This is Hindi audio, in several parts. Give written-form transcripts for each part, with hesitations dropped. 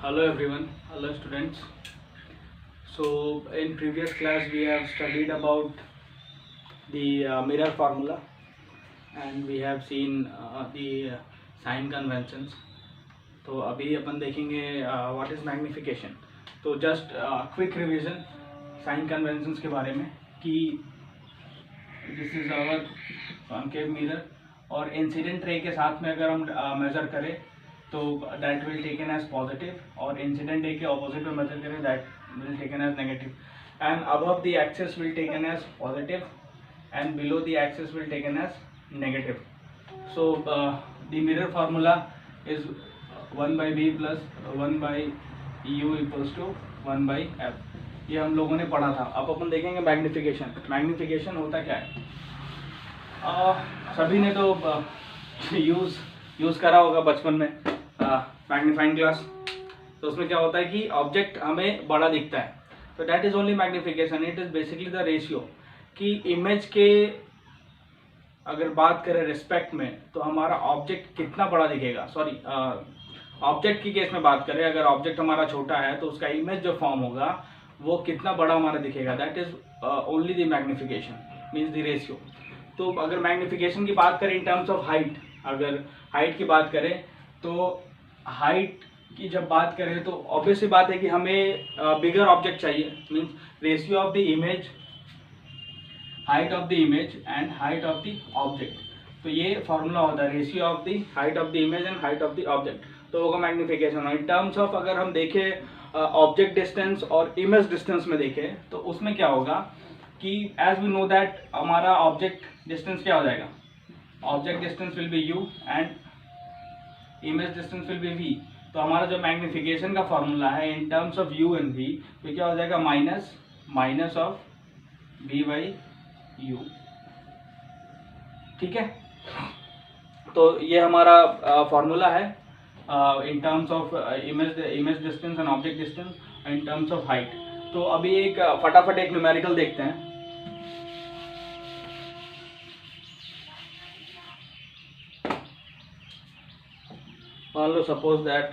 Hello everyone, hello students. So in previous class we have studied about the mirror formula and we have seen the sign conventions. तो अभी अपन देखेंगे what is magnification. तो just quick revision sign conventions के बारे में कि this is our concave mirror और इंसिडेंट रे के साथ में अगर हम मेज़र करें तो that will taken as positive और इंसिडेंट रे के ऑपोजिट में मेजर करें that will taken as negative and above the axis will taken as positive and below the axis will taken as negative. So the mirror formula is 1/b plus 1/u equals to 1/f. ये हम लोगों ने पढ़ा था. अब अपन देखेंगे मैग्निफिकेशन. मैग्निफिकेशन होता क्या है? सभी ने तो यूज़ करा होगा बचपन में मैग्नीफाइंग ग्लास. तो उसमें क्या होता है कि ऑब्जेक्ट हमें बड़ा दिखता है. तो that is only magnification. It is basically the ratio कि इमेज के अगर बात करें रिस्पेक्ट में तो हमारा ऑब्जेक्ट कितना बड़ा दिखेगा. सॉरी, ऑब्जेक्ट की केस में बात करें, अगर ऑब्जेक्ट हमारा छोटा है तो उसका इमेज जो फॉर्म होगा वो कितना बड़ा हमारा दिखेगा. That is only the magnification, means the ratio. तो अगर मैग्निफिकेशन की बात करें इन टर्म्स ऑफ हाइट, अगर हाइट की बात करें तो हाइट की जब बात करें तो ऑब्वियसली बात है कि हमें बिगर ऑब्जेक्ट चाहिए. Means ratio of the image, height of the image and height of the object. तो ये फॉर्मूला होता है, ratio of the height of the image and height of the object. तो होगा मैग्निफिकेशन. इन टर्म्स ऑफ अगर हम देखें ऑब्जेक्ट डिस्टेंस और इमेज डिस्टेंस में देखें तो उसमें क्या होगा कि एज वी नो दैट हमारा ऑब्जेक्ट डिस्टेंस क्या हो जाएगा. Object distance will be u and image distance will be v. तो हमारा जो मैग्निफिकेशन का फॉर्मूला है in terms of u and v तो क्या हो जाएगा माइनस ऑफ v/u. ठीक है. तो ये हमारा फॉर्मूला है in terms of image distance and object distance in terms of height. तो अभी एक फटाफट एक न्यूमेरिकल देखते हैं. मान लो सपोज दैट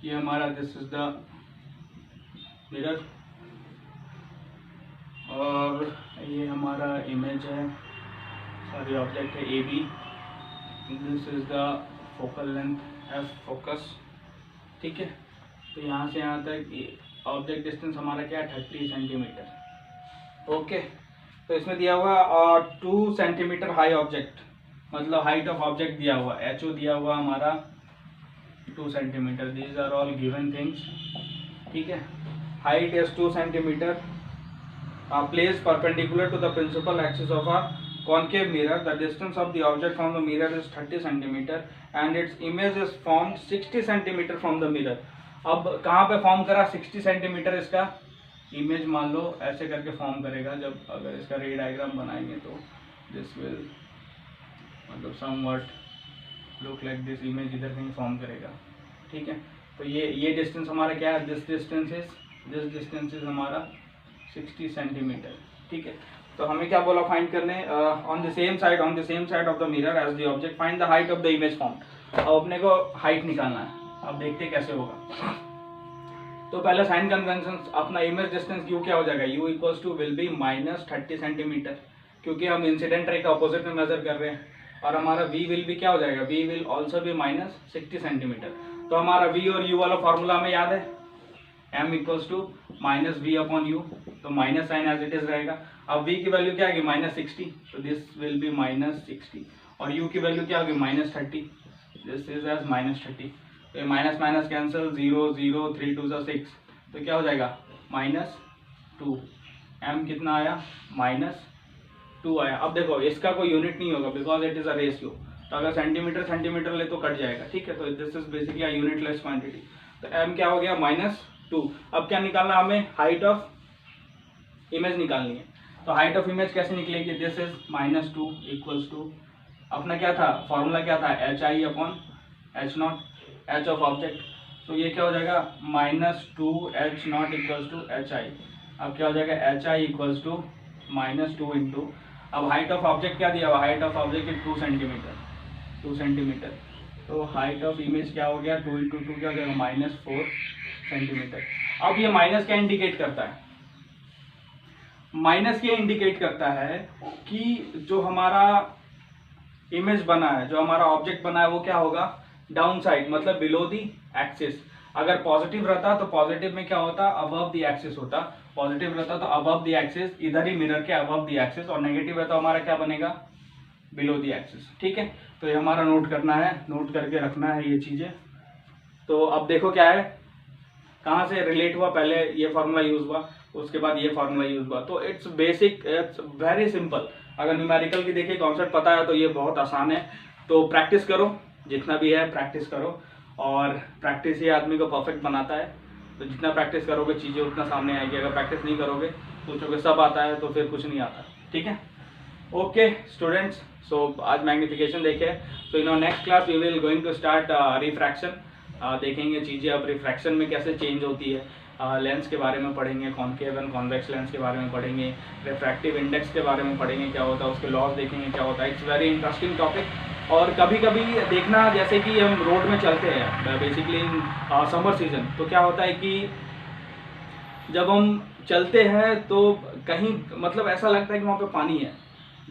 ये हमारा दिस इज द मिरर और ये हमारा इमेज है, सॉरी ऑब्जेक्ट है AB. This is the focal length F focus. ठीक है. तो यहाँ से यहाँ तक ऑब्जेक्ट डिस्टेंस हमारा क्या है 30 सेंटीमीटर. ओके. तो इसमें दिया हुआ 2 सेंटीमीटर हाई ऑब्जेक्ट, मतलब हाइट ऑफ ऑब्जेक्ट दिया हुआ, HO दिया हुआ हमारा 2 centimetre. These are all given things. ठीक है. Height is 2 centimetre. Place perpendicular to the principal axis of a concave mirror. The distance of the object from the mirror is 30 centimeter and its image is formed 60 centimeter from the mirror. अब कहाँ पे फॉर्म करा 60 सेंटीमीटर इसका इमेज. मान लो ऐसे करके फॉर्म करेगा. जब अगर इसका रे डायग्राम बनाएंगे तो दिस विल मतलब somewhat look like this. Image इधर कहीं फॉर्म करेगा. ठीक है. तो ये डिस्टेंस हमारा क्या है, दिस डिस्टेंस इज हमारा 60 सेंटीमीटर. ठीक है. तो हमें क्या बोला फाइंड करने on the same side of the mirror as the object find the height of the image formed. अब अपने को हाइट निकालना है. अब देखते कैसे होगा. तो पहले साइन कन्वेंशन, अपना इमेज डिस्टेंस u क्या हो जाएगा, u equals to will be -30 centimetre, क्योंकि हम इंसिडेंट रे के अपोजिट में मेजर कर रहे हैं. और हमारा v विल भी क्या हो जाएगा, v विल ऑल्सो भी -60 सेंटीमीटर. तो हमारा v और u वाला फॉर्मूला हमें याद है, m इक्वल्स टू -v/u. तो minus sign as it is रहेगा. अब v की वैल्यू क्या होगी -60, तो दिस विल बी -60. और u की वैल्यू क्या होगी -30, दिस इज एज -30. तो ये माइनस माइनस कैंसिल, 0 0 3 2 6. तो क्या हो जाएगा -2. m कितना आया -2 आया. अब देखो इसका कोई यूनिट नहीं होगा because it is a ratio. तो अगर सेंटीमीटर ले तो कट जाएगा. ठीक है. तो this is basically a unitless quantity. तो m क्या हो गया -2. अब क्या निकालना हमें, हाइट ऑफ इमेज निकालनी है. तो हाइट ऑफ इमेज कैसे निकलेगी, दिस इज -2 इक्वल्स टू अपना क्या था फॉर्मूला, क्या था HI/H0, H ऑफ ऑब्जेक्ट. तो ये क्या हो जाएगा -2H0 इक्वल्स टू HI. अब क्या हो जाएगा HI इक्वल्स टू -2 इंटू, अब हाइट ऑफ ऑब्जेक्ट क्या दिया हुआ, height of object is 2 centimetre. 2 centimetre. तो हाइट ऑफ इमेज क्या हो गया, 2 × 2 क्या हो गया, -4 सेंटीमीटर। अब ये माइनस क्या इंडिकेट करता है, माइनस ये इंडिकेट करता है कि जो हमारा इमेज बना है, जो हमारा ऑब्जेक्ट बना है, वो क्या होगा, डाउन साइड, मतलब बिलो दी एक्सिस। अगर पॉजिटिव रहता तो पॉजिटिव में क्या होता, अबव दी एक्सिस होता, पॉजिटिव रहता तो अबव दी एक्सिस, इधर ही मिरर के अबव दी एक्सिस, और नेगेटिव रहता हमारा क्या बनेगा, बिलो दी एक्सिस। ठीक है, तो ये हमारा नोट करना है, नोट करके रखना है ये चीजें। तो अब देखो क्या है, कहाँ से रिलेट हुआ, पहले ये फार्मूला यूज हुआ, उसके बाद ये फार्मूला यूज हुआ। तो it's basic, it's very simple. अगर न्यूमेरिकल की देखिए कॉन्सेप्ट पता है तो ये बहुत आसान है। तो प्रैक्टिस करो, जितना भी है प्रैक्टिस करो, और प्रैक्टिस ही आदमी को परफेक्ट बनाता है। तो जितना प्रैक्टिस करोगे चीज़ें उतना सामने आएगी। अगर प्रैक्टिस नहीं करोगे, सोचोगे सब आता है, तो फिर कुछ नहीं आता। ठीक है, ओके स्टूडेंट्स, सो आज मैग्निफिकेशन देखे। तो in next class we will going to start refraction. देखेंगे चीज़ें अब रिफ्रैक्शन में कैसे चेंज होती है, लेंस के बारे में पढ़ेंगे, कॉन्केव एंड कॉन्वेक्स लेंस के बारे में पढ़ेंगे, रिफ्रैक्टिव इंडेक्स के बारे में पढ़ेंगे, क्या होता है उसके लॉस देखेंगे क्या होता है। It's very interesting topic. और कभी कभी देखना, जैसे कि हम रोड में चलते हैं बेसिकली इन समर सीजन, तो क्या होता है कि जब हम चलते हैं तो कहीं मतलब ऐसा लगता है कि वहाँ पे पानी है,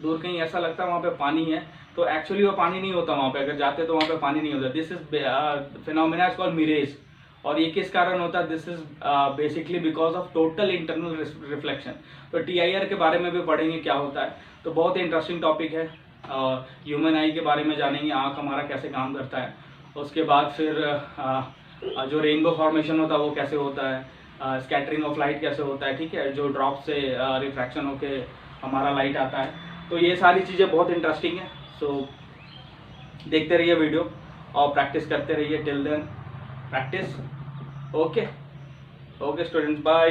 दूर कहीं ऐसा लगता है वहाँ पे पानी है, तो एक्चुअली वो पानी नहीं होता वहाँ पे। अगर जाते तो वहाँ पे पानी नहीं होता। This is phenomena is called mirage. और ये किस कारण होता है, this is basically because of total internal reflection. तो TIR के बारे में भी पढ़ेंगे क्या होता है। तो बहुत ही इंटरेस्टिंग टॉपिक है। ह्यूमन आई के बारे में जानेंगे, आँख हमारा कैसे काम करता है। उसके बाद फिर जो रेनबो फॉर्मेशन होता है वो कैसे होता है, स्कैटरिंग ऑफ लाइट कैसे होता है। ठीक है, जो ड्रॉप से रिफ्रैक्शन होके हमारा लाइट आता है। तो ये सारी चीज़ें बहुत इंटरेस्टिंग है। सो देखते रहिए वीडियो और प्रैक्टिस करते रहिए। Till then practice. Okay okay students, bye.